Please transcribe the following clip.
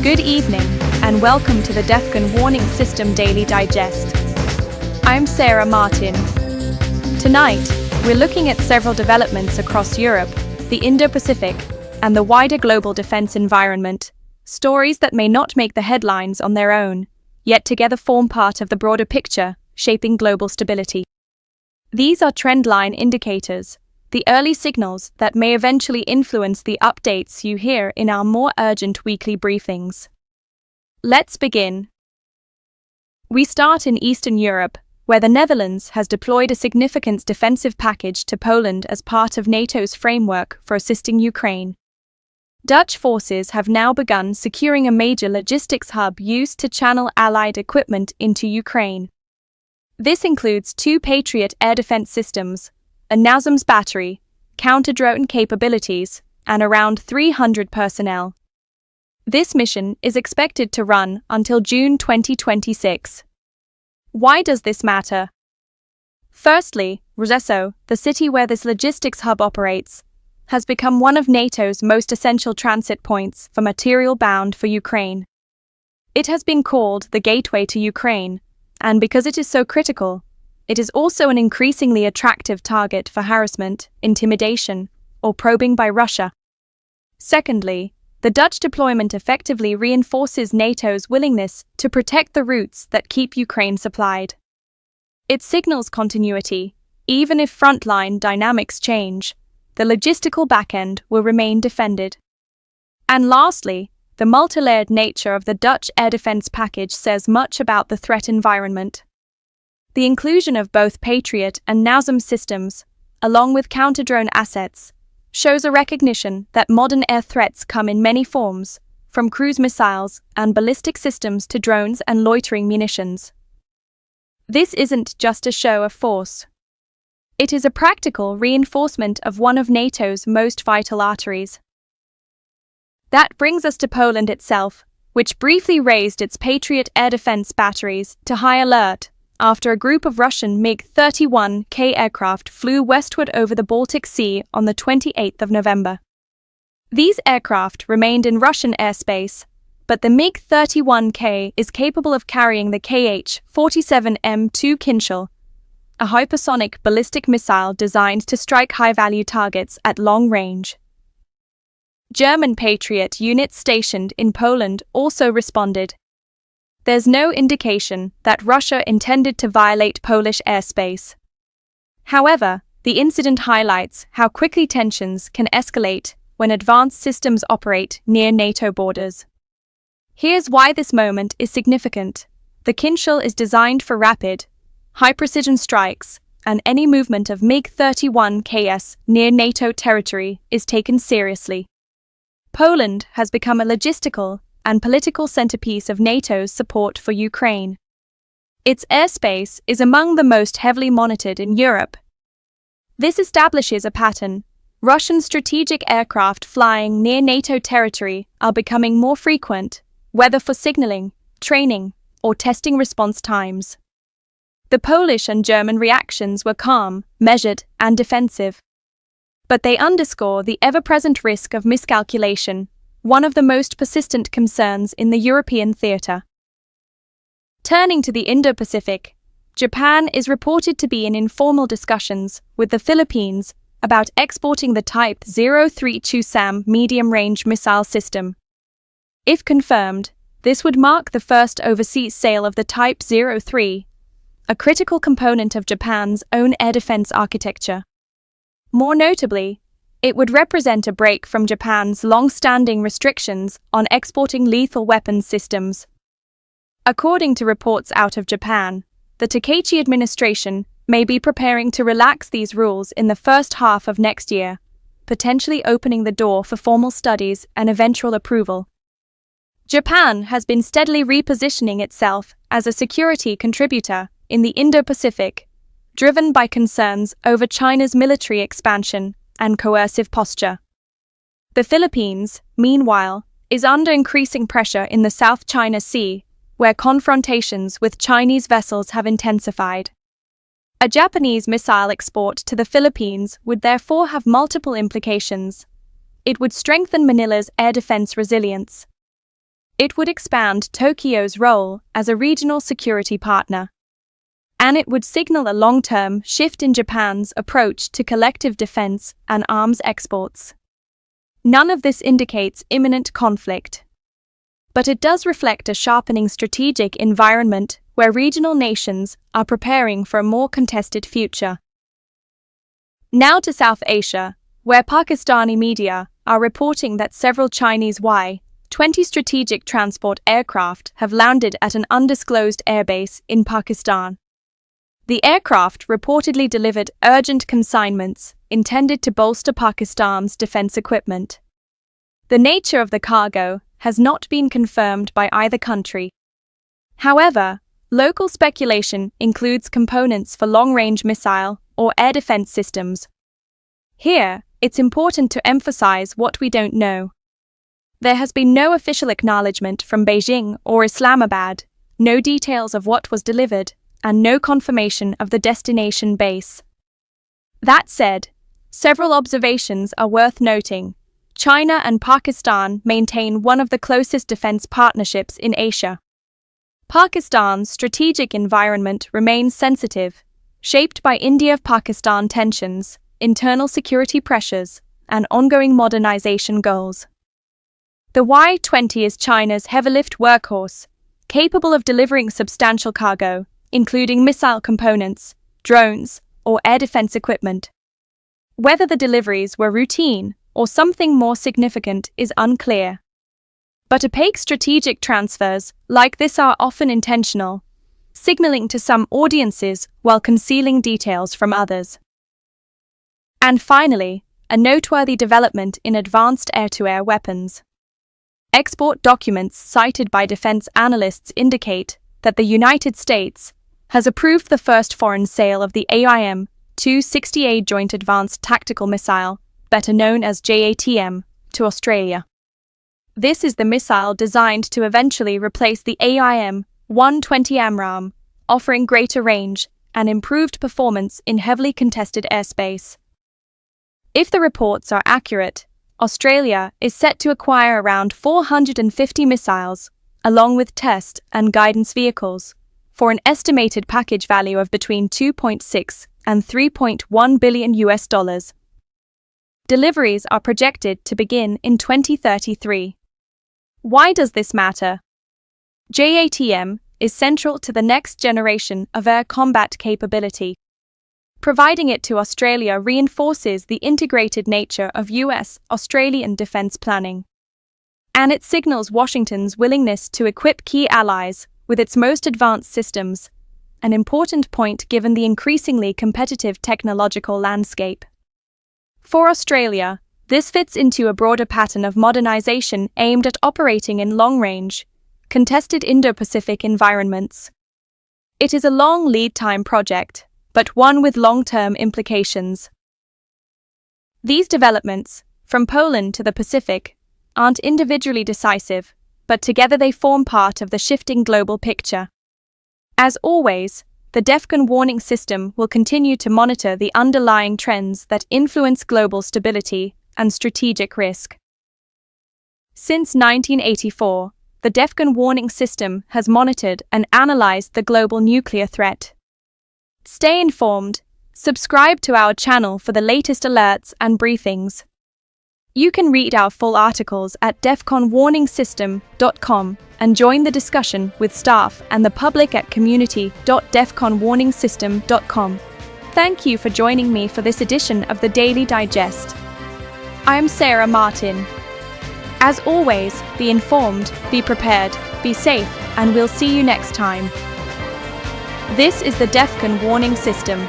Good evening, and welcome to the DEFCON Warning System Daily Digest. I'm Sarah Martin. Tonight, we're looking at several developments across Europe, the Indo-Pacific, and the wider global defense environment, stories that may not make the headlines on their own, yet together form part of the broader picture shaping global stability. These are trendline indicators, the early signals that may eventually influence the updates you hear in our more urgent weekly briefings. Let's begin. We start in Eastern Europe, where the Netherlands has deployed a significant defensive package to Poland as part of NATO's framework for assisting Ukraine. Dutch forces have now begun securing a major logistics hub used to channel Allied equipment into Ukraine. This includes 2 Patriot air defense systems, a NASAMS battery, counter-drone capabilities, and around 300 personnel. This mission is expected to run until June 2026. Why does this matter? Firstly, Rzeszów, the city where this logistics hub operates, has become one of NATO's most essential transit points for material bound for Ukraine. It has been called the gateway to Ukraine, and because it is so critical, it is also an increasingly attractive target for harassment, intimidation, or probing by Russia. Secondly, the Dutch deployment effectively reinforces NATO's willingness to protect the routes that keep Ukraine supplied. It signals continuity. Even if frontline dynamics change, the logistical backend will remain defended. And lastly, the multi-layered nature of the Dutch air defense package says much about the threat environment. The inclusion of both Patriot and NASAMS systems, along with counter-drone assets, shows a recognition that modern air threats come in many forms, from cruise missiles and ballistic systems to drones and loitering munitions. This isn't just a show of force. It is a practical reinforcement of one of NATO's most vital arteries. That brings us to Poland itself, which briefly raised its Patriot air defense batteries to high alert after a group of Russian MiG-31K aircraft flew westward over the Baltic Sea on the 28th of November. These aircraft remained in Russian airspace, but the MiG-31K is capable of carrying the Kh-47M2 Kinshal, a hypersonic ballistic missile designed to strike high-value targets at long range. German Patriot units stationed in Poland also responded. There's no indication that Russia intended to violate Polish airspace. However, the incident highlights how quickly tensions can escalate when advanced systems operate near NATO borders. Here's why this moment is significant. The Kinshal is designed for rapid, high-precision strikes, and any movement of MiG-31Ks near NATO territory is taken seriously. Poland has become a logistical and political centerpiece of NATO's support for Ukraine. Its airspace is among the most heavily monitored in Europe. This establishes a pattern. Russian strategic aircraft flying near NATO territory are becoming more frequent, whether for signaling, training, or testing response times. The Polish and German reactions were calm, measured, and defensive. But they underscore the ever-present risk of miscalculation, one of the most persistent concerns in the European theater. Turning to the Indo-Pacific, Japan is reported to be in informal discussions with the Philippines about exporting the Type 03 Chu-SAM medium-range missile system. If confirmed, this would mark the first overseas sale of the Type 03, a critical component of Japan's own air defense architecture. More notably, it would represent a break from Japan's long-standing restrictions on exporting lethal weapons systems. According to reports out of Japan, the Takaichi administration may be preparing to relax these rules in the first half of next year, potentially opening the door for formal studies and eventual approval. Japan has been steadily repositioning itself as a security contributor in the Indo-Pacific, driven by concerns over China's military expansion and coercive posture. The Philippines, meanwhile, is under increasing pressure in the South China Sea, where confrontations with Chinese vessels have intensified. A Japanese missile export to the Philippines would therefore have multiple implications. It would strengthen Manila's air defense resilience. It would expand Tokyo's role as a regional security partner. And it would signal a long-term shift in Japan's approach to collective defense and arms exports. None of this indicates imminent conflict. But it does reflect a sharpening strategic environment where regional nations are preparing for a more contested future. Now to South Asia, where Pakistani media are reporting that several Chinese Y-20 strategic transport aircraft have landed at an undisclosed airbase in Pakistan. The aircraft reportedly delivered urgent consignments intended to bolster Pakistan's defense equipment. The nature of the cargo has not been confirmed by either country. However, local speculation includes components for long-range missile or air defense systems. Here, it's important to emphasize what we don't know. There has been no official acknowledgement from Beijing or Islamabad, no details of what was delivered, and no confirmation of the destination base. That said, several observations are worth noting. China and Pakistan maintain one of the closest defense partnerships in Asia. Pakistan's strategic environment remains sensitive, shaped by India-Pakistan tensions, internal security pressures, and ongoing modernization goals. The Y-20 is China's heavy-lift workhorse, capable of delivering substantial cargo, including missile components, drones, or air defense equipment. Whether the deliveries were routine or something more significant is unclear. But opaque strategic transfers like this are often intentional, signaling to some audiences while concealing details from others. And finally, a noteworthy development in advanced air-to-air weapons. Export documents cited by defense analysts indicate that the United States has approved the first foreign sale of the AIM-260A Joint Advanced Tactical Missile, better known as JATM, to Australia. This is the missile designed to eventually replace the AIM-120 AMRAAM, offering greater range and improved performance in heavily contested airspace. If the reports are accurate, Australia is set to acquire around 450 missiles, along with test and guidance vehicles, for an estimated package value of between $2.6 and $3.1 billion. Deliveries are projected to begin in 2033. Why does this matter? JATM is central to the next generation of air combat capability. Providing it to Australia reinforces the integrated nature of US-Australian defense planning. And it signals Washington's willingness to equip key allies with its most advanced systems, an important point given the increasingly competitive technological landscape. For Australia, this fits into a broader pattern of modernization aimed at operating in long-range, contested Indo-Pacific environments. It is a long lead-time project, but one with long-term implications. These developments, from Poland to the Pacific, aren't individually decisive, but together they form part of the shifting global picture. As always, the DEFCON warning system will continue to monitor the underlying trends that influence global stability and strategic risk. Since 1984, the DEFCON warning system has monitored and analyzed the global nuclear threat. Stay informed, subscribe to our channel for the latest alerts and briefings. You can read our full articles at defconwarningsystem.com and join the discussion with staff and the public at community.defconwarningsystem.com. Thank you for joining me for this edition of the Daily Digest. I am Sarah Martin. As always, be informed, be prepared, be safe, and we'll see you next time. This is the DEFCON warning system.